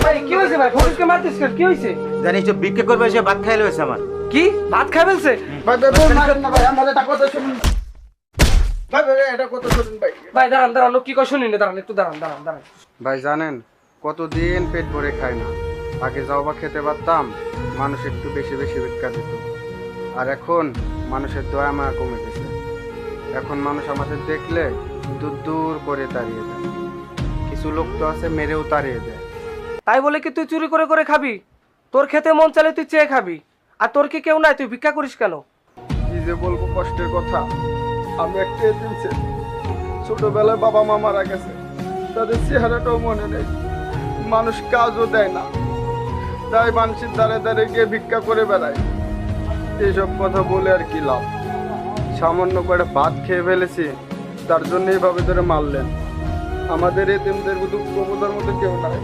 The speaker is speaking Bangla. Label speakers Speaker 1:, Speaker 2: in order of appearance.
Speaker 1: ভাই কি হয়েছে ভাই? ফরিদকে মারতিস কেন? কি হয়েছে?
Speaker 2: জানিস তো ভিক্ষা করবে এসে ভাত খাইলে হয়েছে আমার।
Speaker 1: কি ভাত খাই ফেলছে? ভাই দাঁড়ান দাঁড়ান, লোক কি কয় শুনিনি, দাঁড়ান একটু দাঁড়ান দাঁড়ান দাঁড়ান।
Speaker 3: ভাই জানেন কতদিন পেট ভরে খায় না, আগে যাও বা খেতে পারতাম, মানুষ একটু বেশি বেশি ভিক্ষা দিত। আর এখন মানুষের দয়া মায়া কমে গেছে, এখন মানুষ আমাদের দেখলে দূর দূর করে তাড়িয়ে দেয়, কিছু লোক তো আছে মেরেও তাড়িয়ে দেয়।
Speaker 1: তাই বলে কি তুই চুরি করে করে খাবি? তোর খেতে মন চাইলে তুই চেয়ে খাবি, আর তোর কি কেউ নাই, তুই ভিক্ষা করিস কেন?
Speaker 3: কি যে বলবো কষ্টের কথা, আমি একটা এতিম ছেলে, ছোটবেলায় বাবা মা মারা গেছে, তাদের চেহারাটাও মনে নেই, মানুষ কাজও দেয় না, তাই মানুষের দ্বারে দ্বারে গিয়ে ভিক্ষা করে বেড়ায়। এইসব কথা বলে আর কি লাভ, সামান্য করে ভাত খেয়ে ফেলেছি তার জন্য এইভাবে ধরে মারলেন। আমাদের এতিমদের দুঃখ বোঝার মতো কেউ নাই।